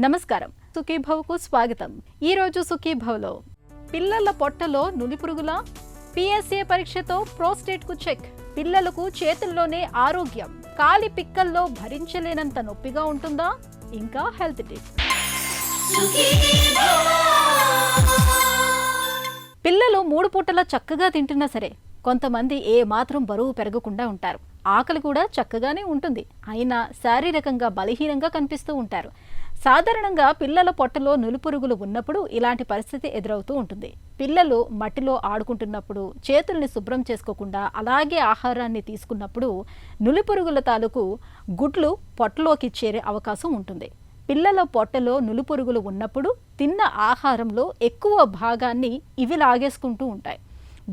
నమస్కారం, సుఖీభవకు స్వాగతం. ఈ రోజు సుఖీభవలో పిల్లల పొట్టలో నులిపురుగుల, పిఎస్ఏ పరీక్షతో ప్రోస్టేట్ కు చెక్, పిల్లలకు చేతుల్లోనే ఆరోగ్యం, కాలి పిక్కల్లో భరించలేనంత నొప్పిగా ఉంటుందా, ఇంకా హెల్త్ టిప్. పిల్లలు 3 పూటలా చక్కగా తింటున్నా సరే కొంతమంది ఏ మాత్రం బరువు పెరగకుండా ఉంటారు. ఆకలి కూడా చక్కగానే ఉంటుంది, అయినా శారీరకంగా బలహీనంగా కనిపిస్తూ ఉంటారు. సాధారణంగా పిల్లల పొట్టలో నులిపురుగులు ఉన్నప్పుడు ఇలాంటి పరిస్థితి ఎదురవుతూ ఉంటుంది. పిల్లలు మట్టిలో ఆడుకుంటున్నప్పుడు చేతుల్ని శుభ్రం చేసుకోకుండా అలాగే ఆహారాన్ని తీసుకున్నప్పుడు నులిపురుగుల తాలూకు గుడ్లు పొట్టలోకి చేరే అవకాశం ఉంటుంది. పిల్లల పొట్టలో నులిపురుగులు ఉన్నప్పుడు తిన్న ఆహారంలో ఎక్కువ భాగాన్ని ఇవి లాగేసుకుంటూ ఉంటాయి.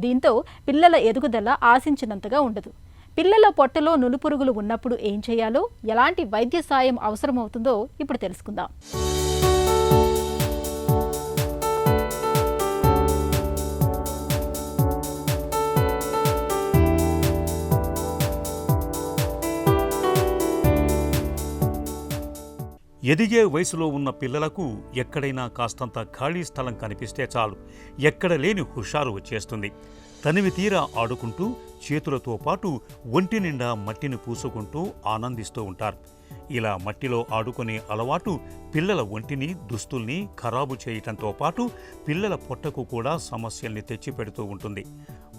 దీంతో పిల్లల ఎదుగుదల ఆశించినంతగా ఉండదు. పిల్లల పొట్టలో నులిపురుగులు ఉన్నప్పుడు ఏం చేయాలో, ఎలాంటి వైద్య సాయం అవసరమవుతుందో ఇప్పుడు తెలుసుకుందాం. ఎదిగే వయసులో ఉన్న పిల్లలకు ఎక్కడైనా కాస్తంత ఖాళీ స్థలం కనిపిస్తే చాలు, ఎక్కడ లేని హుషారు వచ్చేస్తుంది. తనివి తీరా ఆడుకుంటూ చేతులతో పాటు ఒంటి నిండా మట్టిని పూసుకుంటూ ఆనందిస్తూ ఉంటారు. ఇలా మట్టిలో ఆడుకునే అలవాటు పిల్లల ఒంటిని, దుస్తుల్ని ఖరాబు చేయటంతో పాటు పిల్లల పొట్టకు కూడా సమస్యల్ని తెచ్చిపెడుతూ ఉంటుంది.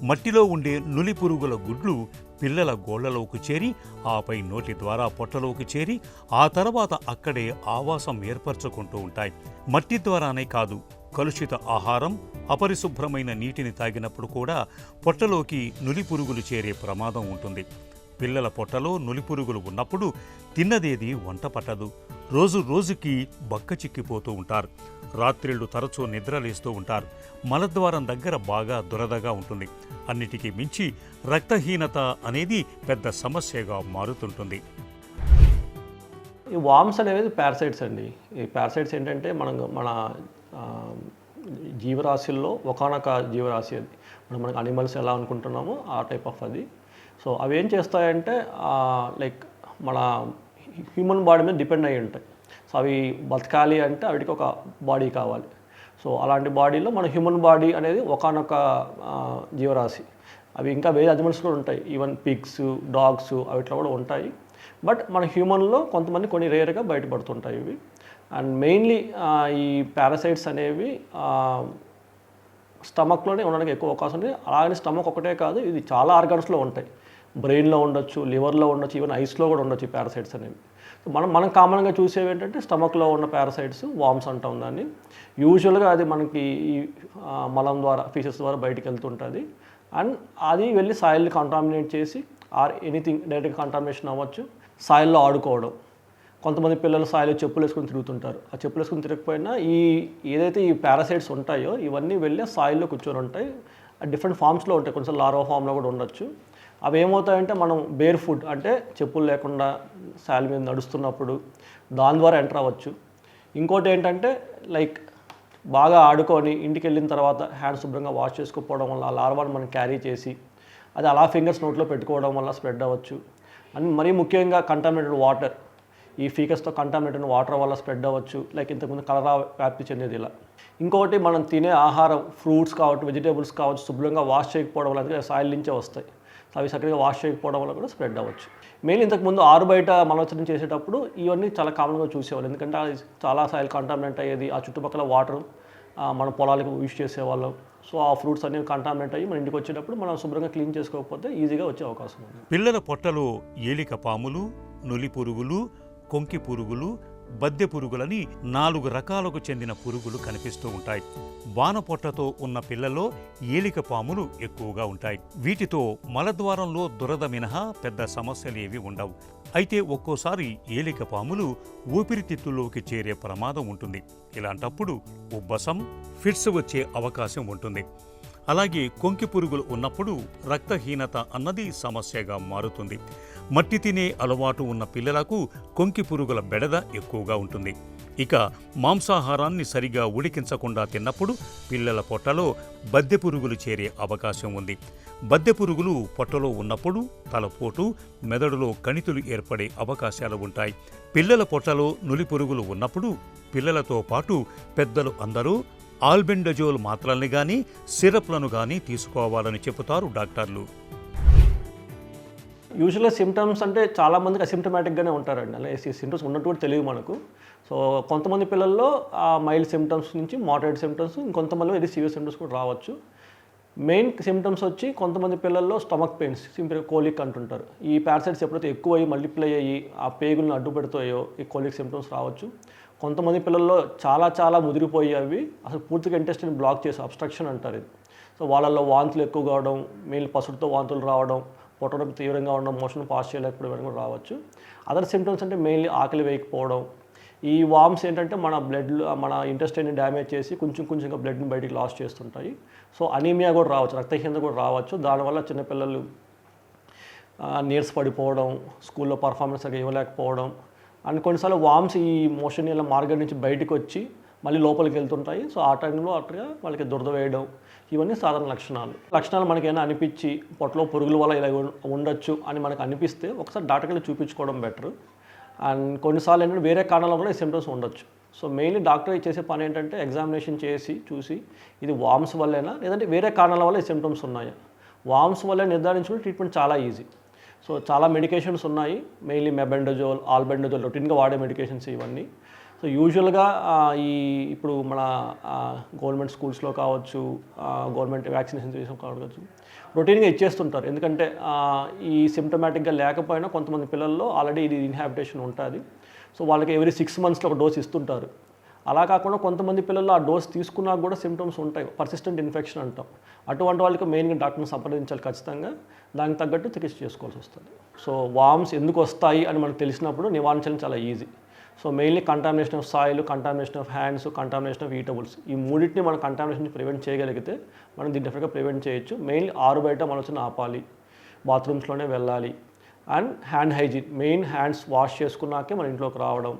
మట్టిలో ఉండే నులిపురుగుల గుడ్లు పిల్లల గోళ్లలోకి చేరి, ఆపై నోటి ద్వారా పొట్టలోకి చేరి, ఆ తర్వాత అక్కడే ఆవాసం ఏర్పరచుకుంటూ ఉంటాయి. మట్టి ద్వారానే కాదు, కలుషిత ఆహారం, అపరిశుభ్రమైన నీటిని తాగినప్పుడు కూడా పొట్టలోకి నులిపురుగులు చేరే ప్రమాదం ఉంటుంది. పిల్లల పొట్టలో నులిపురుగులు ఉన్నప్పుడు తిన్నదేది వంట పట్టదు. రోజు రోజుకి బక్క చిక్కిపోతూ ఉంటారు. రాత్రిళ్లు తరచూ నిద్రలేస్తూ ఉంటారు. మలద్వారం దగ్గర బాగా దురదగా ఉంటుంది. అన్నిటికీ మించి రక్తహీనత అనేది పెద్ద సమస్యగా మారుతుంటుంది. ఈ వామ్స్ అనేవి పారాసైట్స్ అండి. ఈ పారాసైట్స్ ఏంటంటే మన జీవరాశుల్లో ఒకానొక జీవరాశి అది. మనకు అనిమల్స్ ఎలా అనుకుంటున్నామో ఆ టైప్ ఆఫ్ అది. సో అవి ఏం చేస్తాయంటే లైక్ మన హ్యూమన్ బాడీ మీద డిపెండ్ అయ్యి ఉంటాయి. సో అవి బతకాలి అంటే వాటికి ఒక బాడీ కావాలి. సో అలాంటి బాడీలో మన హ్యూమన్ బాడీ అనేది ఒకానొక జీవరాశి. అవి ఇంకా వేరే అనిమల్స్ కూడా ఉంటాయి, ఈవెన్ పిగ్స్, డాగ్స్ అవిట్లో కూడా ఉంటాయి. బట్ మన హ్యూమన్లో కొన్ని రేర్గా బయటపడుతుంటాయి ఇవి. అండ్ మెయిన్లీ ఈ పారాసైట్స్ అనేవి స్టమక్లోనే ఉండడానికి ఎక్కువ అవకాశం ఉంది. అలాగే స్టమక్ ఒకటే కాదు, ఇది చాలా ఆర్గాన్స్లో ఉంటాయి. బ్రెయిన్లో ఉండొచ్చు, లివర్లో ఉండొచ్చు, ఈవెన్ ఐస్లో కూడా ఉండొచ్చు ఈ పారాసైట్స్ అనేవి. మనం కామన్గా చూసేవి ఏంటంటే స్టమక్లో ఉన్న పారాసైట్స్ వామ్స్ అంటాం దాన్ని. యూజువల్గా అది మనకి ఈ మలం ద్వారా, ఫీసెస్ ద్వారా బయటికి వెళ్తుంటుంది. అండ్ అది వెళ్ళి సాయిల్ని కంటామినేట్ చేసి ఎనీథింగ్ డైరెక్ట్గా కంటామినేషన్ అవ్వచ్చు. సాయిల్లో ఆడుకోవడం, కొంతమంది పిల్లలు సాయిలో చెప్పులు వేసుకొని తిరుగుతుంటారు. ఆ చెప్పులు వేసుకొని తిరగకపోయినా ఏదైతే ఈ పారాసైట్స్ ఉంటాయో ఇవన్నీ వెళ్ళి సాయిల్లో కూర్చొని ఉంటాయి. డిఫరెంట్ ఫామ్స్లో ఉంటాయి, కొంచెం లార్వా ఫామ్లో కూడా ఉండొచ్చు. అవి ఏమవుతాయంటే మనం బేర్ ఫుట్ అంటే చెప్పులు లేకుండా సాయిల్ మీద నడుస్తున్నప్పుడు దాని ద్వారా ఎంటర్ అవ్వచ్చు. ఇంకోటి ఏంటంటే లైక్ బాగా ఆడుకొని ఇంటికి వెళ్ళిన తర్వాత హ్యాండ్స్ శుభ్రంగా వాష్ చేసుకోకపోవడం వల్ల ఆ లార్వాని మనం క్యారీ చేసి అది అలా ఫింగర్స్ నోట్లో పెట్టుకోవడం వల్ల స్ప్రెడ్ అవ్వచ్చు. అండ్ మరీ ముఖ్యంగా కంటామినేటెడ్ వాటర్, ఈ ఫీకస్తో కంటామినేటెడ్ వాటర్ వల్ల స్ప్రెడ్ అవ్వచ్చు. లైక్ ఇంతకుముందు కలరా వ్యాప్తి చెందేది ఇలా. ఇంకొకటి మనం తినే ఆహారం, ఫ్రూట్స్ కావచ్చు, వెజిటేబుల్స్ కావచ్చు, శుభ్రంగా వాష్ చేయకపోవడం వల్ల, అందుకే సాయిల్ నుంచే వస్తాయి. అవి సరిగ్గా వాష్ చేయకపోవడం వల్ల కూడా స్ప్రెడ్ అవ్వచ్చు. మెయిన్ ఇంతకుముందు ఆరు బయట మలవిసర్జన చేసేటప్పుడు ఇవన్నీ చాలా కామన్గా చూసేవాళ్ళు. ఎందుకంటే అది చాలా సాయిల్ కంటామినేట్ అయ్యేది. ఆ చుట్టుపక్కల వాటర్ మన పొలాలకు యూజ్ చేసేవాళ్ళం. సో ఆ ఫ్రూట్స్ అనేవి కంటామినేట్ అయ్యి మన ఇంటికి వచ్చేటప్పుడు మనం శుభ్రంగా క్లీన్ చేసుకోకపోతే ఈజీగా వచ్చే అవకాశం ఉంది. పిల్లల పొట్టలో ఏలిక పాములు, నులి పురుగులు, కొంకి పురుగులు, బద్దె పురుగులని 4 రకాలకు చెందిన పురుగులు కనిపిస్తూ ఉంటాయి. బాణపొట్టతో ఉన్న పిల్లల్లో ఏలిక పాములు ఎక్కువగా ఉంటాయి. వీటితో మలద్వారంలో దురద మినహా పెద్ద సమస్యలేవి ఉండవు. అయితే ఒక్కోసారి ఏలిక పాములు ఊపిరితిత్తుల్లోకి చేరే ప్రమాదం ఉంటుంది. ఇలాంటప్పుడు ఉబ్బసం, ఫిట్స్ వచ్చే అవకాశం ఉంటుంది. అలాగే కొంకి పురుగులు ఉన్నప్పుడు రక్తహీనత అన్నది సమస్యగా మారుతుంది. మట్టి తినే అలవాటు ఉన్న పిల్లలకు కొంకి పురుగుల బెడద ఎక్కువగా ఉంటుంది. ఇక మాంసాహారాన్ని సరిగా ఉడికించకుండా తిన్నప్పుడు పిల్లల పొట్టలో బద్దె పురుగులు చేరే అవకాశం ఉంది. బద్దె పురుగులు పొట్టలో ఉన్నప్పుడు తలపోటు, మెదడులో కణితులు ఏర్పడే అవకాశాలు ఉంటాయి. పిల్లల పొట్టలో నులి పురుగులు ఉన్నప్పుడు పిల్లలతో పాటు పెద్దలు అందరూ ఆల్బెండజోల్ మాత్రల్ని గాని సిరప్లను గాని తీసుకోవాలని చెబుతారు డాక్టర్లు. యూజువల్గా సిమ్టమ్స్ అంటే చాలామందికి అసిమ్టమాటిక్గానే ఉంటారండి. అలా సిమ్టమ్స్ ఉన్నట్టు కూడా తెలియదు మనకు. సో కొంతమంది పిల్లల్లో మైల్డ్ సిమ్టమ్స్ నుంచి మోడరేట్ సిమ్టమ్స్, ఇంకొంతమందిలో ఇది సివియర్ సిమ్టమ్స్ కూడా రావచ్చు. మెయిన్ సిమ్టమ్స్ వచ్చి కొంతమంది పిల్లల్లో స్టమక్ పెయిన్స్, సింపుల్ కోలిక్ అంటుంటారు. ఈ పారాసైట్స్ ఎప్పుడైతే ఎక్కువ అయ్యి మల్టిప్లై అయ్యి ఆ పేగులను అడ్డు పెడతాయో ఈ కోలిక్ సిమ్టమ్స్ రావచ్చు. కొంతమంది పిల్లల్లో చాలా ముదిరిపోయి అవి అసలు పూర్తిగా ఇంటెస్టైన్ బ్లాక్ చేసి అబ్స్ట్రక్షన్ అంటారు ఇది. సో వాళ్ళల్లో వాంతులు ఎక్కువ కావడం, మెయిన్ పసుడుతో వాంతులు రావడం, పొట్టడం తీవ్రంగా ఉండడం, మోషన్ పాస్ చేయలేకపోవడం కూడా రావచ్చు. అదర్ సిమ్టమ్స్ అంటే మెయిన్లీ ఆకలి వేయకపోవడం. ఈ వామ్స్ ఏంటంటే మన బ్లడ్లో మన ఇంటెస్టైన్ని డ్యామేజ్ చేసి కొంచెంగా బ్లడ్ని బయటికి లాస్ చేస్తుంటాయి. సో అనీమియా కూడా రావచ్చు, రక్తహీనత కూడా రావచ్చు. దానివల్ల చిన్నపిల్లలు నీరస పడిపోవడం, స్కూల్లో పర్ఫార్మెన్స్ సరిగ్గా ఇవ్వలేకపోవడం, అండ్ కొన్నిసార్లు వామ్స్ ఈ మోషన్ ఇలా మార్గం నుంచి బయటకు వచ్చి మళ్ళీ లోపలికి వెళ్తుంటాయి. సో ఆ టైంలో అట్టుగా వాళ్ళకి దురద వేయడం, ఇవన్నీ సాధారణ లక్షణాలు మనకైనా అనిపించి పొట్టలో పురుగుల వల్ల ఇలా ఉండొచ్చు అని మనకు అనిపిస్తే ఒకసారి డాక్టర్కి చూపించుకోవడం బెటర్. అండ్ కొన్నిసార్లు ఏంటంటే వేరే కారణాల కూడా ఈ సిమ్టమ్స్ ఉండొచ్చు. సో మెయిన్లీ డాక్టర్ చేసే పని ఏంటంటే ఎగ్జామినేషన్ చేసి చూసి ఇది వామ్స్ వల్లేనా లేదంటే వేరే కారణాల వల్ల ఈ సిమ్టమ్స్ ఉన్నాయా. వామ్స్ వల్ల నిర్ధారించుకుని ట్రీట్మెంట్ చాలా ఈజీ. సో చాలా మెడికేషన్స్ ఉన్నాయి, మెయిన్లీ మెబెండజోల్, ఆల్బెండజోల్ రొటీన్గా వాడే మెడికేషన్స్ ఇవన్నీ. సో యూజువల్గా ఇప్పుడు మన గవర్నమెంట్ స్కూల్స్లో కావచ్చు, గవర్నమెంట్ వ్యాక్సినేషన్ కావచ్చు, రొటీన్గా ఇచ్చేస్తుంటారు. ఎందుకంటే ఈ సిమ్టమాటిక్గా లేకపోయినా కొంతమంది పిల్లల్లో ఆల్రెడీ ఇది ఇన్హాబిటేషన్ ఉంటుంది. సో వాళ్ళకి ఎవ్రీ 6 monthsలో ఒక డోస్ ఇస్తుంటారు. అలా కాకుండా కొంతమంది పిల్లల్లో ఆ డోస్ తీసుకున్నా కూడా సిమ్టమ్స్ ఉంటాయి, పర్సిస్టెంట్ ఇన్ఫెక్షన్ అంటాం. అటువంటి వాళ్ళకి మెయిన్గా డాక్టర్ని సంప్రదించాలి ఖచ్చితంగా. దానికి తగ్గట్టు చికిత్స చేసుకోవాల్సి వస్తుంది. సో వామ్స్ ఎందుకు వస్తాయి అని మనకు తెలిసినప్పుడు నివారించడం చాలా easy. So mainly contamination of soil, contamination of hands, contamination of eatables, ఈ మూడింటిని మనం కంటామినేషన్ ప్రివెంట్ చేయగలిగితే మనం దీన్ని డెఫినెట్గా ప్రివెంట్ చేయొచ్చు. మెయిన్లీ ఆరు బయట మనల్ని ఆపాలి, బాత్రూమ్స్లోనే వెళ్ళాలి. And hand hygiene, main hands wash చేసుకున్నాకే మన ఇంట్లోకి రావడం.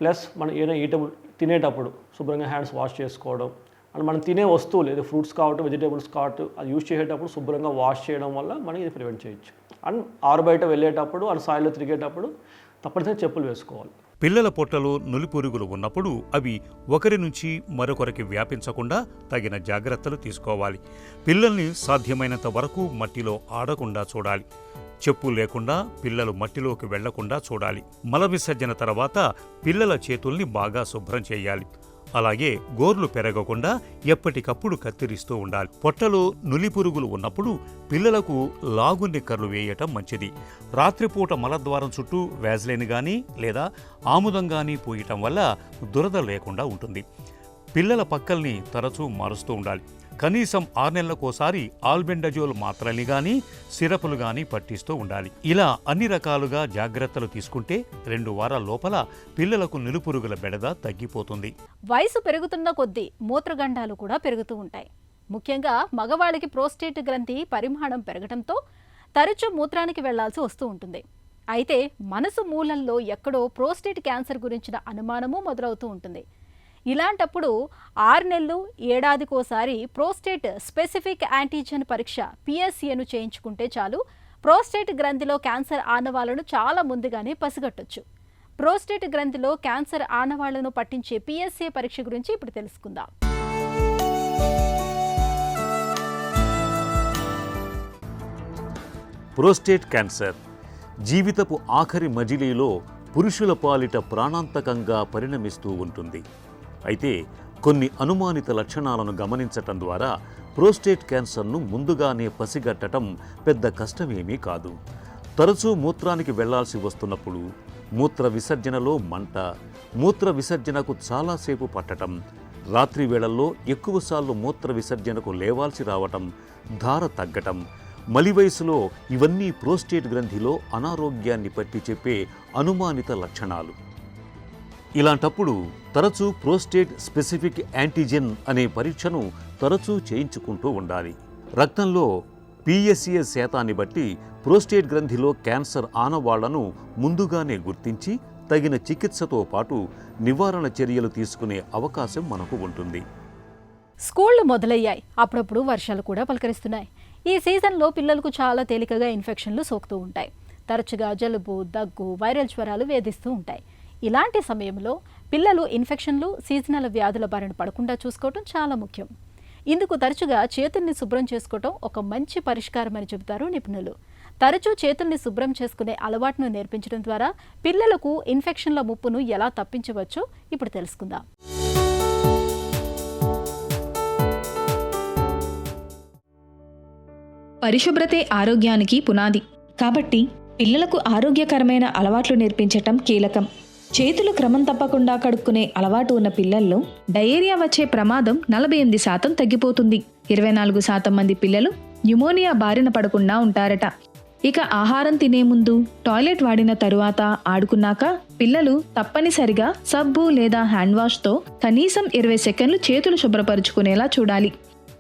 ప్లస్ మనం ఏదైనా ఈటబుల్ తినేటప్పుడు శుభ్రంగా హ్యాండ్స్ వాష్ చేసుకోవడం. అండ్ మనం తినే వస్తువులు ఏదో ఫ్రూట్స్ కావట్టు, వెజిటేబుల్స్ కావట్టు, అది యూజ్ చేసేటప్పుడు శుభ్రంగా వాష్ చేయడం వల్ల మనం ఇది ప్రివెంట్ చేయొచ్చు. అండ్ ఆరు బయట వెళ్ళేటప్పుడు అండ్ సాయిల్లో తిరిగేటప్పుడు తప్పనిసరిగా చెప్పులు వేసుకోవాలి. పిల్లల పొట్టలో నులిపురుగులు ఉన్నప్పుడు అవి ఒకరి నుంచి మరొకరికి వ్యాపించకుండా తగిన జాగ్రత్తలు తీసుకోవాలి. పిల్లల్ని సాధ్యమైనంత వరకు మట్టిలో ఆడకుండా చూడాలి. చెప్పు లేకుండా పిల్లలు మట్టిలోకి వెళ్లకుండా చూడాలి. మల విసర్జన తర్వాత పిల్లల చేతుల్ని బాగా శుభ్రం చేయాలి. అలాగే గోర్లు పెరగకుండా ఎప్పటికప్పుడు కత్తిరిస్తూ ఉండాలి. పొట్టలో నులిపురుగులు ఉన్నప్పుడు పిల్లలకు లాగు నిక్కర్లు వేయటం మంచిది. రాత్రిపూట మలద్వారం చుట్టూ వ్యాజ్లైన్ గానీ లేదా ఆముదం గానీ పూయటం వల్ల దురద లేకుండా ఉంటుంది. పిల్లల పక్కల్ని తరచూ మారుస్తూ ఉండాలి. కనీసం 6 నెలలకోసారి ఆల్బెండజోల్ మాత్రల్ని గానీ సిరపులు గానీ పట్టిస్తూ ఉండాలి. ఇలా అన్ని రకాలుగా జాగ్రత్తలు తీసుకుంటే 2 వారాల లోపల పిల్లలకు నులిపురుగుల బెడద తగ్గిపోతుంది. వయసు పెరుగుతున్న కొద్దీ మూత్రగండాలు కూడా పెరుగుతూ ఉంటాయి. ముఖ్యంగా మగవాళ్ళకి ప్రోస్టేట్ గ్రంథి పరిమాణం పెరగడంతో తరచూ మూత్రానికి వెళ్లాల్సి వస్తూ ఉంటుంది. అయితే మనసు మూలంలో ఎక్కడో ప్రోస్టేట్ క్యాన్సర్ గురించిన అనుమానము మొదలవుతూ ఉంటుంది. ఇలాంటప్పుడు 6 నెలలు, ఏడాదికోసారి ప్రోస్టేట్ స్పెసిఫిక్ యాంటీజెన్ పరీక్ష PSAను చేయించుకుంటే చాలు ప్రోస్టేట్ గ్రంథిలో క్యాన్సర్ ఆనవాళ్లను చాలా ముందుగానే పసిగట్టొచ్చు. ప్రోస్టేట్ గ్రంథిలో క్యాన్సర్ ఆనవాళ్లను పట్టించే PSA పరీక్ష గురించి ఇప్పుడు తెలుసుకుందాం. ప్రోస్టేట్ క్యాన్సర్ జీవితపు ఆఖరి మజిలీలో పురుషుల పాలిట ప్రాణాంతకంగా పరిణమిస్తూ ఉంటుంది. అయితే కొన్ని అనుమానిత లక్షణాలను గమనించటం ద్వారా ప్రోస్టేట్ క్యాన్సర్ను ముందుగానే పసిగట్టడం పెద్ద కష్టమేమీ కాదు. తరచూ మూత్రానికి వెళ్లాల్సి వస్తున్నప్పుడు, మూత్ర విసర్జనలో మంట, మూత్ర విసర్జనకు చాలాసేపు పట్టడం, రాత్రి వేళల్లో ఎక్కువసార్లు మూత్ర విసర్జనకు లేవాల్సి రావటం, ధార తగ్గటం, మలి వయసులో ఇవన్నీ ప్రోస్టేట్ గ్రంథిలో అనారోగ్యాన్ని పట్టి చెప్పే అనుమానిత లక్షణాలు. ఇలాంటప్పుడు తరచూ ప్రోస్టేట్ స్పెసిఫిక్ యాంటీజెన్ అనే పరీక్షను తరచూ చేయించుకుంటూ ఉండాలి. రక్తంలో PSA శాతాన్ని బట్టి ప్రోస్టేట్ గ్రంథిలో క్యాన్సర్ ఆనవాళ్లను ముందుగానే గుర్తించి తగిన చికిత్సతో పాటు నివారణ చర్యలు తీసుకునే అవకాశం మనకు ఉంటుంది. స్కూళ్లు మొదలయ్యాయి, అప్పుడప్పుడు వర్షాలు కూడా పలకరిస్తున్నాయి. ఈ సీజన్లో పిల్లలకు చాలా తేలికగా ఇన్ఫెక్షన్లు సోకుతూ ఉంటాయి. తరచుగా జలుబు, దగ్గు, వైరల్ జ్వరాలు వేధిస్తూ ఉంటాయి. ఇలాంటి సమయంలో పిల్లలు ఇన్ఫెక్షన్లు, సీజనల్ వ్యాధుల బారిన పడకుండా చూసుకోవటం చాలా ముఖ్యం. ఇందుకు తరచుగా చేతుల్ని శుభ్రం చేసుకోవటం ఒక మంచి పరిష్కారం అని చెబుతారు నిపుణులు. తరచూ చేతుల్ని శుభ్రం చేసుకునే అలవాటును నేర్పించడం ద్వారా పిల్లలకు ఇన్ఫెక్షన్ల ముప్పును ఎలా తప్పించవచ్చో ఇప్పుడు తెలుసుకుందాం. పరిశుభ్రతే ఆరోగ్యానికి పునాది. కాబట్టి పిల్లలకు ఆరోగ్యకరమైన అలవాట్లు నేర్పించటం కీలకం. చేతులు క్రమం తప్పకుండా కడుక్కునే అలవాటు ఉన్న పిల్లల్లో డయేరియా వచ్చే ప్రమాదం 48% తగ్గిపోతుంది. 24% మంది పిల్లలు న్యూమోనియా బారిన పడకుండా ఉంటారట. ఇక ఆహారం తినే ముందు, టాయిలెట్ వాడిన తరువాత, ఆడుకున్నాక పిల్లలు తప్పనిసరిగా సబ్బు లేదా హ్యాండ్ వాష్తో కనీసం 20 సెకండ్లు చేతులు శుభ్రపరుచుకునేలా చూడాలి.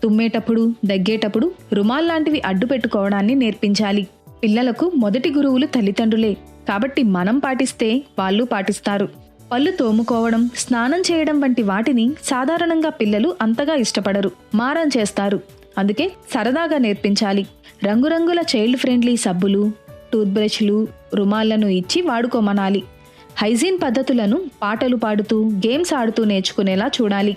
తుమ్మేటప్పుడు, దగ్గేటప్పుడు రుమాల్ లాంటివి అడ్డు పెట్టుకోవడాన్ని నేర్పించాలి. పిల్లలకు మొదటి గురువులు తల్లిదండ్రులే, కాబట్టి మనం పాటిస్తే వాళ్ళు పాటిస్తారు. పళ్ళు తోముకోవడం, స్నానం చేయడం వంటి వాటిని సాధారణంగా పిల్లలు అంతగా ఇష్టపడరు, మారం చేస్తారు. అందుకే సరదాగా నేర్పించాలి. రంగురంగుల చైల్డ్ ఫ్రెండ్లీ సబ్బులు, టూత్ బ్రష్లు, రుమాళ్లను ఇచ్చి వాడుకోమనాలి. హైజీన్ పద్ధతులను పాటలు పాడుతూ, గేమ్స్ ఆడుతూ నేర్చుకునేలా చూడాలి.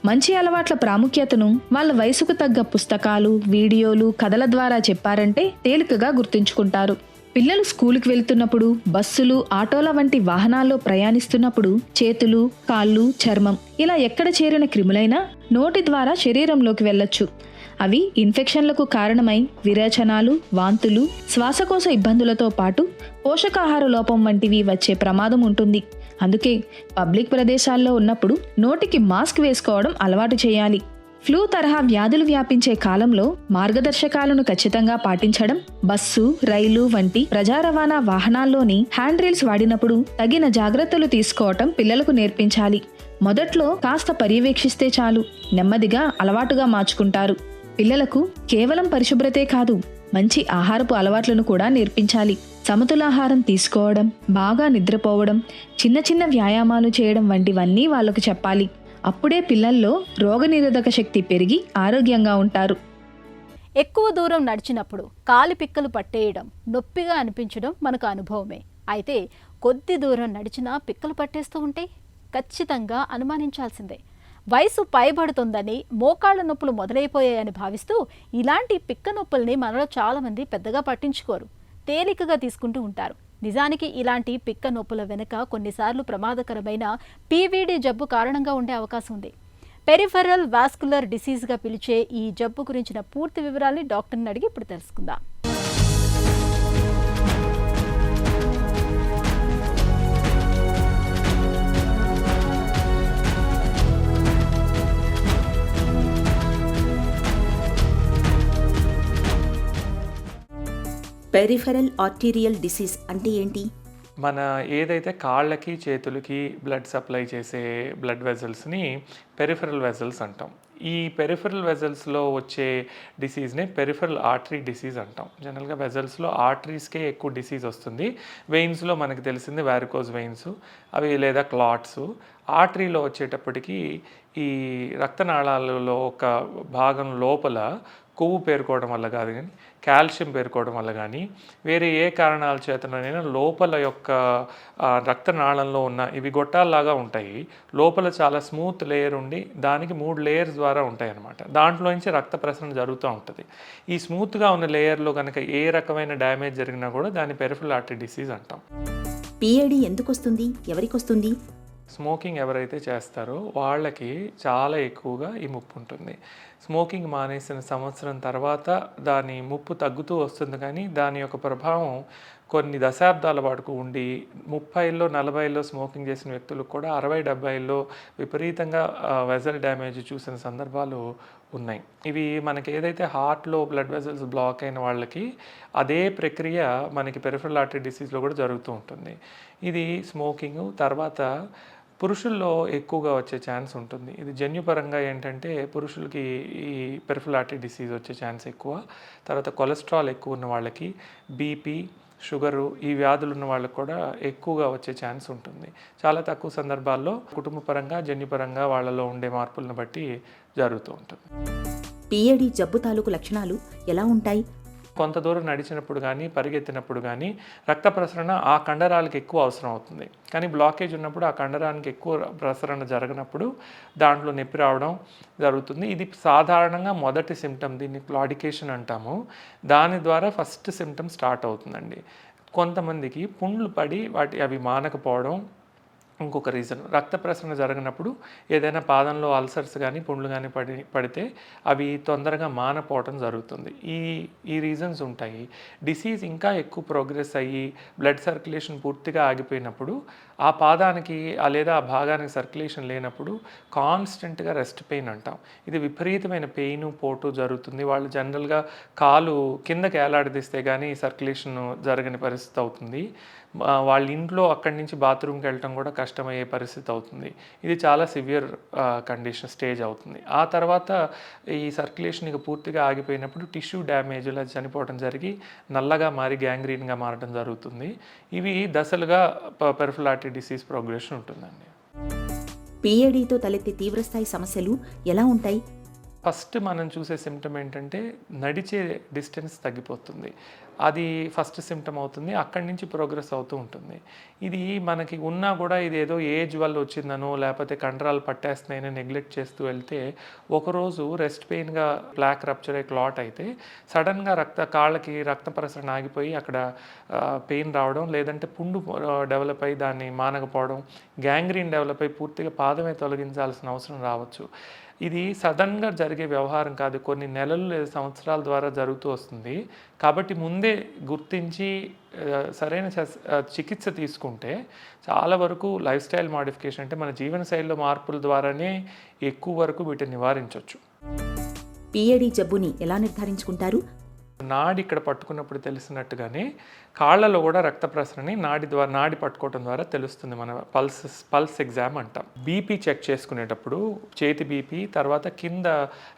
మంచి అలవాట్ల ప్రాముఖ్యతను వాళ్ళ వయసుకు తగ్గ పుస్తకాలు, వీడియోలు, కథల ద్వారా చెప్పారంటే తేలికగా గుర్తుంచుకుంటారు. పిల్లలు స్కూలుకి వెళ్తున్నప్పుడు, బస్సులు, ఆటోల వంటి వాహనాల్లో ప్రయాణిస్తున్నప్పుడు చేతులు, కాళ్ళు, చర్మం ఇలా ఎక్కడ చేరిన క్రిములైనా నోటి ద్వారా శరీరంలోకి వెళ్ళొచ్చు. అవి ఇన్ఫెక్షన్లకు కారణమై విరేచనాలు, వాంతులు, శ్వాసకోశ ఇబ్బందులతో పాటు పోషకాహార లోపం వంటివి వచ్చే ప్రమాదం ఉంటుంది. అందుకే పబ్లిక్ ప్రదేశాల్లో ఉన్నప్పుడు నోటికి మాస్క్ వేసుకోవడం అలవాటు చేయాలి. ఫ్లూ తరహా వ్యాధులు వ్యాపించే కాలంలో మార్గదర్శకాలను ఖచ్చితంగా పాటించడం, బస్సు, రైలు వంటి ప్రజా రవాణా వాహనాల్లోని హ్యాండ్ రీల్స్ వాడినప్పుడు తగిన జాగ్రత్తలు తీసుకోవటం పిల్లలకు నేర్పించాలి. మొదట్లో కాస్త పర్యవేక్షిస్తే చాలు, నెమ్మదిగా అలవాటుగా మార్చుకుంటారు. పిల్లలకు కేవలం పరిశుభ్రతే కాదు, మంచి ఆహారపు అలవాట్లను కూడా నేర్పించాలి. సమతులాహారం తీసుకోవడం, బాగా నిద్రపోవడం, చిన్న చిన్న వ్యాయామాలు చేయడం వంటివన్నీ వాళ్లకు చెప్పాలి. అప్పుడే పిల్లల్లో రోగనిరోధక శక్తి పెరిగి ఆరోగ్యంగా ఉంటారు. ఎక్కువ దూరం నడిచినప్పుడు కాలి పిక్కలు పట్టేయడం, నొప్పిగా అనిపించడం మనకు అనుభవమే. అయితే కొద్ది దూరం నడిచినా పిక్కలు పట్టేస్తూ ఉంటే ఖచ్చితంగా అనుమానించాల్సిందే. వయసు పైబడుతుందని, మోకాళ్ల నొప్పులు మొదలైపోయాయని భావిస్తూ ఇలాంటి పిక్క నొప్పుల్ని మనలో చాలామంది పెద్దగా పట్టించుకోరు, తేలికగా తీసుకుంటూ ఉంటారు. నిజానికి ఇలాంటి పిక్క నొప్పుల వెనుక కొన్నిసార్లు ప్రమాదకరమైన పీవీడీ జబ్బు కారణంగా ఉండే అవకాశం ఉంది. పెరిఫెరల్ వాస్కులర్ డిసీజ్గా పిలిచే ఈ జబ్బు గురించిన పూర్తి వివరాల్ని డాక్టర్ని అడిగి ఇప్పుడు తెలుసుకుందాం. పెరిఫెరల్ ఆర్టీరియల్ డిసీజ్ అంటే ఏంటి? మన ఏదైతే కాళ్ళకి, చేతులకి బ్లడ్ సప్లై చేసే బ్లడ్ వెజల్స్ని పెరిఫెరల్ వెజల్స్ అంటాం. ఈ పెరిఫెరల్ వెజల్స్లో వచ్చే డిసీజ్ని పెరిఫెరల్ ఆర్టరీ డిసీజ్ అంటాం. జనరల్గా వెజల్స్లో ఆర్టరీస్కే ఎక్కువ డిసీజ్ వస్తుంది. వెయిన్స్లో మనకు తెలిసింది వారికోజ్ వెయిన్స్, అవి లేదా క్లాట్స్. ఆర్టరీలో వచ్చేటప్పటికి ఈ రక్తనాళాలలో ఒక భాగం లోపల కొవ్వు పేరుకోవడం వల్ల కాదు కానీ, కాల్షియం పేరుకోవడం వల్ల కానీ, వేరే ఏ కారణాల చేతనైనా లోపల యొక్క రక్తనాళంలో ఉన్న ఇవి గొట్టాల్లాగా ఉంటాయి. లోపల చాలా స్మూత్ లేయర్ ఉండి దానికి 3 లేయర్స్ ద్వారా ఉంటాయి అన్నమాట. దాంట్లో నుంచి రక్త ప్రసరణ జరుగుతూ ఉంటుంది. ఈ స్మూత్గా ఉన్న లేయర్లో కనుక ఏ రకమైన డ్యామేజ్ జరిగినా కూడా దాన్ని పెరిఫెరల్ ఆర్టరీ డిసీజ్ అంటాం. పిఐడి ఎందుకు వస్తుంది, ఎవరికి వస్తుంది? స్మోకింగ్ ఎవరైతే చేస్తారో వాళ్ళకి చాలా ఎక్కువగా ఈ ముప్పు ఉంటుంది. స్మోకింగ్ మానేసిన సంవత్సరం తర్వాత దాని ముప్పు తగ్గుతూ వస్తుంది, కానీ దాని యొక్క ప్రభావం కొన్ని దశాబ్దాల పాటు ఉండి 30లో 40లో స్మోకింగ్ చేసిన వ్యక్తులకు కూడా 60-70లో విపరీతంగా వెజల్ డ్యామేజ్ చూసిన సందర్భాలు ఉన్నాయి. ఇవి మనకి ఏదైతే హార్ట్లో బ్లడ్ వెజల్స్ బ్లాక్ అయిన వాళ్ళకి అదే ప్రక్రియ మనకి పెరిఫెరల్ ఆర్టరీ డిసీజ్లో కూడా జరుగుతూ ఉంటుంది. ఇది స్మోకింగ్ తర్వాత పురుషుల్లో ఎక్కువగా వచ్చే ఛాన్స్ ఉంటుంది. ఇది జన్యుపరంగా ఏంటంటే పురుషులకి ఈ పెరిఫెరల్ ఆర్టరీ డిసీజ్ వచ్చే ఛాన్స్ ఎక్కువ. తర్వాత కొలెస్ట్రాల్ ఎక్కువ ఉన్న వాళ్ళకి, బీపీ, షుగరు ఈ వ్యాధులు ఉన్న వాళ్ళకి కూడా ఎక్కువగా వచ్చే ఛాన్స్ ఉంటుంది. చాలా తక్కువ సందర్భాల్లో కుటుంబపరంగా, జన్యుపరంగా వాళ్ళలో ఉండే మార్పులను బట్టి జరుగుతూ ఉంటుంది. పిఏడి జబ్బు తాలూకు లక్షణాలు ఎలా ఉంటాయి? కొంత దూరం నడిచినప్పుడు కానీ, పరిగెత్తినప్పుడు కానీ రక్త ప్రసరణ ఆ కండరాలకు ఎక్కువ అవసరం అవుతుంది. కానీ బ్లాకేజ్ ఉన్నప్పుడు ఆ కండరానికి ఎక్కువ ప్రసరణ జరగనప్పుడు దాంట్లో నొప్పి రావడం జరుగుతుంది. ఇది సాధారణంగా మొదటి సిమ్టమ్, దీన్ని క్లాడికేషన్ అంటాము. దాని ద్వారా ఫస్ట్ సిమ్టమ్ స్టార్ట్ అవుతుందండి. కొంతమందికి పుండ్లు పడి అవి మానకపోవడం ఇంకొక రీజన్. రక్త ప్రసరణ జరగనప్పుడు ఏదైనా పాదంలో అల్సర్స్ కానీ పుండ్లు కానీ పడితే అవి తొందరగా మానపోవటం జరుగుతుంది. ఈ రీజన్స్ ఉంటాయి. డిసీజ్ ఇంకా ఎక్కువ ప్రోగ్రెస్ అయ్యి బ్లడ్ సర్క్యులేషన్ పూర్తిగా ఆగిపోయినప్పుడు ఆ పాదానికి లేదా ఆ భాగానికి సర్క్యులేషన్ లేనప్పుడు కాన్స్టెంట్గా రెస్ట్ పెయిన్ అంటాం. ఇది విపరీతమైన పెయిన్, పోటు జరుగుతుంది. వాళ్ళు జనరల్గా కాలు కిందకి ఏలాడదీస్తే కానీ సర్క్యులేషన్ జరగని పరిస్థితి అవుతుంది. వాళ్ళ ఇంట్లో అక్కడి నుంచి బాత్రూమ్కి వెళ్ళటం కూడా కష్టమయ్యే పరిస్థితి అవుతుంది. ఇది చాలా సివియర్ కండిషన్ స్టేజ్ అవుతుంది. ఆ తర్వాత ఈ సర్క్యులేషన్ ఇక పూర్తిగా ఆగిపోయినప్పుడు టిష్యూ డ్యామేజ్ ఇలా చనిపోవడం జరిగి నల్లగా మారి గ్యాంగ్రీన్గా మారడం జరుగుతుంది. ఇవి దశలుగా పెరిఫెరల్ ఆర్టరీ డిసీజ్ ప్రోగ్రెషన్ ఉంటుందండి. పిఏడితో తలెత్తే తీవ్రస్థాయి సమస్యలు ఎలా ఉంటాయి? ఫస్ట్ మనం చూసే సిమ్టమ్ ఏంటంటే నడిచే డిస్టెన్స్ తగ్గిపోతుంది. అది ఫస్ట్ సిమ్టమ్ అవుతుంది. అక్కడి నుంచి ప్రోగ్రెస్ అవుతూ ఉంటుంది. ఇది మనకి ఉన్నా కూడా ఇది ఏదో ఏజ్ వల్ల వచ్చిందనో లేకపోతే కండరాలు పట్టేస్తున్నాయని నెగ్లెక్ట్ చేస్తూ వెళ్తే ఒకరోజు రెస్ట్ పెయిన్గా ప్లాక్ రప్చర్ అయ్యి క్లాట్ అయితే సడన్గా కాళ్ళకి రక్త ప్రసరణ ఆగిపోయి అక్కడ పెయిన్ రావడం, లేదంటే పుండు డెవలప్ అయ్యి దాన్ని మానకపోవడం, గ్యాంగ్రీన్ డెవలప్ అయ్యి పూర్తిగా పాదమే తొలగించాల్సిన అవసరం రావచ్చు. ఇది సడన్గా జరిగే వ్యవహారం కాదు, కొన్ని నెలలు లేదా సంవత్సరాల ద్వారా జరుగుతూ వస్తుంది. కాబట్టి ముందే గుర్తించి సరైన చికిత్స తీసుకుంటే చాలా వరకు లైఫ్ స్టైల్ మాడిఫికేషన్ అంటే మన జీవనశైలిలో మార్పుల ద్వారానే ఎక్కువ వరకు వీటిని నివారించవచ్చు. పిఏడి జబ్బుని ఎలా నిర్ధారించుకుంటారు? నాడి ఇక్కడ పట్టుకున్నప్పుడు తెలిసినట్టుగానే కాళ్ళలో కూడా రక్త ప్రసరణని నాడి పట్టుకోవడం ద్వారా తెలుస్తుంది. మన పల్స్ ఎగ్జామ్ అంటాం. బీపీ చెక్ చేసుకునేటప్పుడు చేతి బీపీ, తర్వాత కింద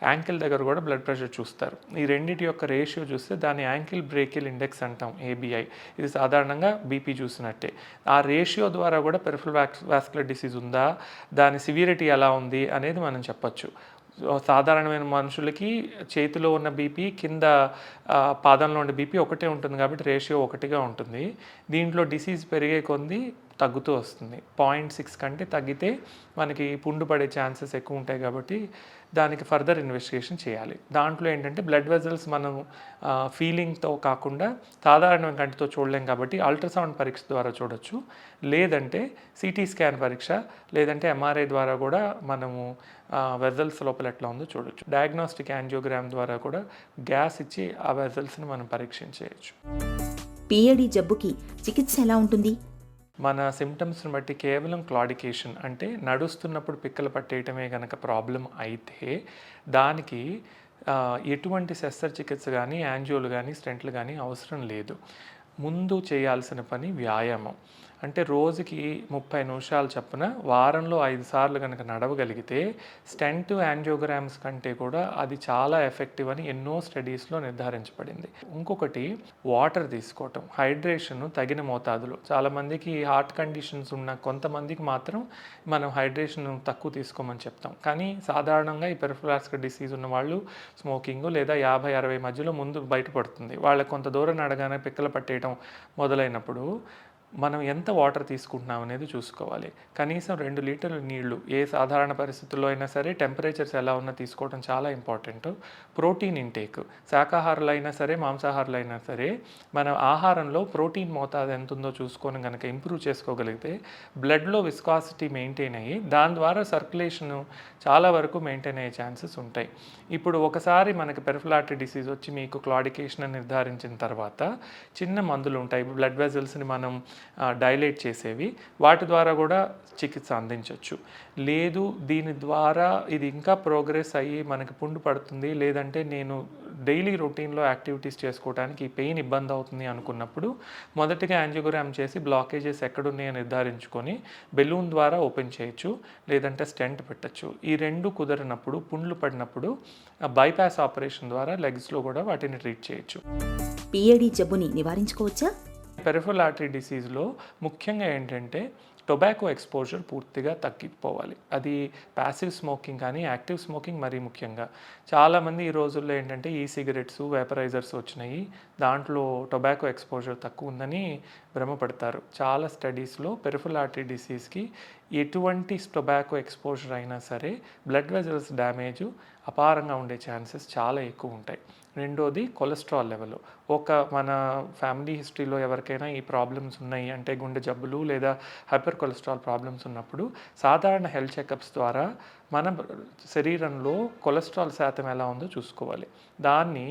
యాంకిల్ దగ్గర కూడా బ్లడ్ ప్రెషర్ చూస్తారు. ఈ రెండింటి యొక్క రేషియో చూస్తే దాన్ని యాంకిల్ బ్రేకిల్ ఇండెక్స్ అంటాం, ABI. ఇది సాధారణంగా బీపీ చూసినట్టే. ఆ రేషియో ద్వారా కూడా పెరిఫెరల్ వాస్కులర్ డిసీజ్ ఉందా, దాని సివియరిటీ ఎలా ఉంది అనేది మనం చెప్పచ్చు. సాధారణమైన మనుషులకి చేతిలో ఉన్న బీపీ, కింద పాదంలో ఉన్న బీపీ ఒకటే ఉంటుంది కాబట్టి రేషియో ఒకటిగా ఉంటుంది. దీంట్లో డిసీజ్ పెరిగే కొద్దీ తగ్గుతూ వస్తుంది. 0.6 కంటే తగ్గితే మనకి పుండు పడే ఛాన్సెస్ ఎక్కువ ఉంటాయి కాబట్టి దానికి ఫర్దర్ ఇన్వెస్టిగేషన్ చేయాలి. దాంట్లో ఏంటంటే బ్లడ్ వెజల్స్ మనం ఫీలింగ్తో కాకుండా సాధారణ కంటితో చూడలేం కాబట్టి అల్ట్రాసౌండ్ పరీక్ష ద్వారా చూడొచ్చు, లేదంటే సిటీ స్కాన్ పరీక్ష, లేదంటే MRI ద్వారా కూడా మనము వెజల్స్ లోపల ఎట్లా ఉందో చూడొచ్చు. డయాగ్నోస్టిక్ యాంజియోగ్రామ్ ద్వారా కూడా గ్యాస్ ఇచ్చి ఆ వెజల్స్ని మనం పరీక్షించేయచ్చు. పిఏడి జబ్బుకి చికిత్స ఎలా ఉంటుంది? మన సిమ్టమ్స్ని బట్టి కేవలం క్లాడికేషన్ అంటే నడుస్తున్నప్పుడు పిక్కలు పట్టేయటమే కనుక ప్రాబ్లం అయితే దానికి ఎటువంటి శస్త్రచికిత్స కానీ, యాంజియోలు కానీ, స్టెంట్లు కానీ అవసరం లేదు. ముందు చేయాల్సిన పని వ్యాయామం. అంటే రోజుకి 30 నిమిషాలు చొప్పున వారంలో 5 సార్లు కనుక నడవగలిగితే స్టెంట్, యాంజియోగ్రామ్స్ కంటే కూడా అది చాలా ఎఫెక్టివ్ అని ఎన్నో స్టడీస్లో నిర్ధారించబడింది. ఇంకొకటి వాటర్ తీసుకోవటం, హైడ్రేషన్ తగిన మోతాదులో. చాలామందికి హార్ట్ కండిషన్స్ ఉన్న కొంతమందికి మాత్రం మనం హైడ్రేషన్ తక్కువ తీసుకోమని చెప్తాం. కానీ సాధారణంగా ఈ పెరిఫెరల్ వాస్కులర్ డిసీజ్ ఉన్న వాళ్ళు స్మోకింగ్ లేదా 50-60 మధ్యలో ముందు బయటపడుతుంది. వాళ్ళకి కొంత దూరం నడగానే పిక్కలు పట్టేయటం మొదలైనప్పుడు మనం ఎంత వాటర్ తీసుకుంటున్నాం అనేది చూసుకోవాలి. కనీసం 2 లీటర్ల నీళ్లు ఏ సాధారణ పరిస్థితుల్లో అయినా సరే, టెంపరేచర్స్ ఎలా ఉన్నా తీసుకోవడం చాలా ఇంపార్టెంట్. ప్రోటీన్ ఇంటేక్, శాకాహారులు అయినా సరే, మాంసాహారులు అయినా సరే, మన ఆహారంలో ప్రోటీన్ మోతాదు ఎంత ఉందో చూసుకొని కనుక ఇంప్రూవ్ చేసుకోగలిగితే బ్లడ్లో విస్కాసిటీ మెయింటైన్ అయ్యి దాని ద్వారా సర్క్యులేషన్ చాలా వరకు మెయింటైన్ అయ్యే ఛాన్సెస్ ఉంటాయి. ఇప్పుడు ఒకసారి మనకి పెరిఫెరల్ ఆర్టరీ డిసీజ్ వచ్చి మీకు క్లాడికేషన్ అని నిర్ధారించిన తర్వాత చిన్న మందులు ఉంటాయి. బ్లడ్ వెజల్స్ని మనం డైలేట్ చేసేవి, వాటి ద్వారా కూడా చికిత్స అందించవచ్చు. లేదు దీని ద్వారా ఇది ఇంకా ప్రోగ్రెస్ అయ్యి మనకి పుండు పడుతుంది, లేదంటే నేను డైలీ రొటీన్లో యాక్టివిటీస్ చేసుకోవడానికి ఈ పెయిన్ ఇబ్బంది అవుతుంది అనుకున్నప్పుడు మొదటిగా యాంజియోగ్రామ్ చేసి బ్లాకేజెస్ ఎక్కడున్నాయో నిర్ధారించుకొని బెలూన్ ద్వారా ఓపెన్ చేయొచ్చు, లేదంటే స్టెంట్ పెట్టచ్చు. ఈ రెండు కుదరినప్పుడు, పుండ్లు పడినప్పుడు బైపాస్ ఆపరేషన్ ద్వారా లెగ్స్లో కూడా వాటిని ట్రీట్ చేయొచ్చు. పిఏడి జబ్బుని నివారించుకోవచ్చా? పెరిఫరల్ ఆర్టరీ డిసీజ్లో ముఖ్యంగా ఏంటంటే టొబాకో ఎక్స్పోజర్ పూర్తిగా తగ్గిపోవాలి. అది ప్యాసివ్ స్మోకింగ్ కానీ యాక్టివ్ స్మోకింగ్ మరీ ముఖ్యంగా. చాలామంది ఈ రోజుల్లో ఏంటంటే ఈ సిగరెట్స్, వేపరైజర్స్ వచ్చినాయి, దాంట్లో టొబాకో ఎక్స్పోజర్ తక్కువ ఉందని భ్రమపడతారు. చాలా స్టడీస్లో పెరిఫరల్ ఆర్టరీ డిసీజ్కి ఎటువంటి టొబాకో ఎక్స్పోజర్ అయినా సరే బ్లడ్ వెజల్స్ డ్యామేజ్ అపారంగా ఉండే ఛాన్సెస్ చాలా ఎక్కువ ఉంటాయి. రెండోది కొలెస్ట్రాల్ లెవెల్. మన ఫ్యామిలీ హిస్టరీలో ఎవరికైనా ఈ ప్రాబ్లమ్స్ ఉన్నాయి అంటే గుండె జబ్బులు లేదా హైపర్ కొలెస్ట్రాల్ ప్రాబ్లమ్స్ ఉన్నప్పుడు సాధారణ హెల్త్ చెకప్స్ ద్వారా మన శరీరంలో కొలెస్ట్రాల్ శాతం ఎలా ఉందో చూసుకోవాలి. దాన్ని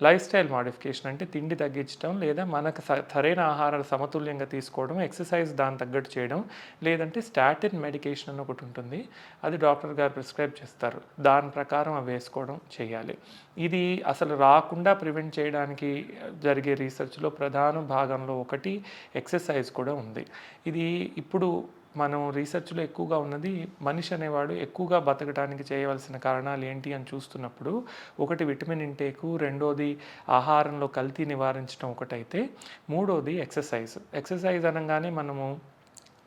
లైఫ్ స్టైల్ మాడిఫికేషన్ అంటే తిండి తగ్గించడం, లేదా మనకు సరైన ఆహారాలు సమతుల్యంగా తీసుకోవడం, ఎక్సర్సైజ్ దాన్ని తగ్గట్టు చేయడం, లేదంటే స్టాటిన్ మెడికేషన్ అని ఒకటి ఉంటుంది, అది డాక్టర్ గారు ప్రిస్క్రైబ్ చేస్తారు, దాని ప్రకారం అవి వేసుకోవడం చేయాలి. ఇది అసలు రాకుండా ప్రివెంట్ చేయడానికి జరిగే రీసెర్చ్లో ప్రధాన భాగంలో ఒకటి ఎక్సర్సైజ్ కూడా ఉంది. ఇది ఇప్పుడు మనం రీసెర్చ్లో ఎక్కువగా ఉన్నది మనిషి అనేవాడు ఎక్కువగా బతకడానికి చేయవలసిన కారణాలు ఏంటి అని చూస్తున్నప్పుడు ఒకటి విటమిన్ ఇంటేకు, రెండోది ఆహారంలో కల్తీ నివారించడం ఒకటైతే, మూడోది ఎక్సర్సైజ్ అనగానే మనము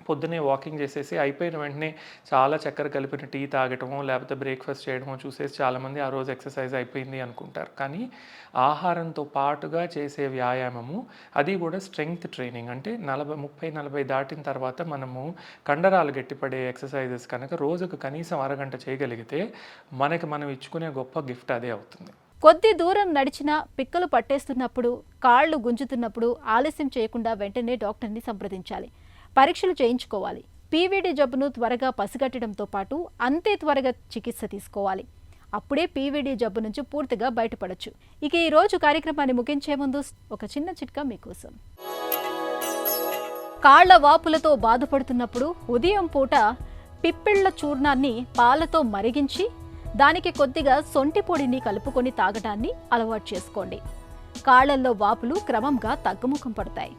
పొద్దునే వాకింగ్ చేసేసి అయిపోయిన వెంటనే చాలా చక్కెర కలిపిన టీ తాగటమో లేకపోతే బ్రేక్ఫాస్ట్ చేయడమో చూసేసి చాలామంది ఆ రోజు ఎక్సర్సైజ్ అయిపోయింది అనుకుంటారు. కానీ ఆహారంతో పాటుగా చేసే వ్యాయామము, అది కూడా స్ట్రెంగ్త్ ట్రైనింగ్ అంటే 30-40 దాటిన తర్వాత మనము కండరాలు గట్టిపడే ఎక్సర్సైజెస్ కనుక రోజుకు కనీసం అరగంట చేయగలిగితే మనకి మనం ఇచ్చుకునే గొప్ప గిఫ్ట్ అదే అవుతుంది. కొద్ది దూరం నడిచినా పిక్కలు పట్టేస్తున్నప్పుడు, కాళ్ళు గుంజుతున్నప్పుడు ఆలస్యం చేయకుండా వెంటనే డాక్టర్ని సంప్రదించాలి. పరీక్షలు చేయించుకోవాలి. పీవీడీ జబ్బును త్వరగా పసిగట్టడంతో పాటు అంతే త్వరగా చికిత్స తీసుకోవాలి. అప్పుడే పీవీడీ జబ్బు నుంచి పూర్తిగా బయటపడొచ్చు. ఇక ఈ రోజు కార్యక్రమాన్ని ముగించే ముందు ఒక చిన్న చిట్కా మీకోసం. కాళ్ల వాపులతో బాధపడుతున్నప్పుడు ఉదయం పూట పిప్పిళ్ల చూర్ణాన్ని పాలతో మరిగించి దానికి కొద్దిగా సొంటి పొడిని కలుపుకొని తాగటాన్ని అలవాటు చేసుకోండి. కాళ్లల్లో వాపులు క్రమంగా తగ్గుముఖం పడతాయి.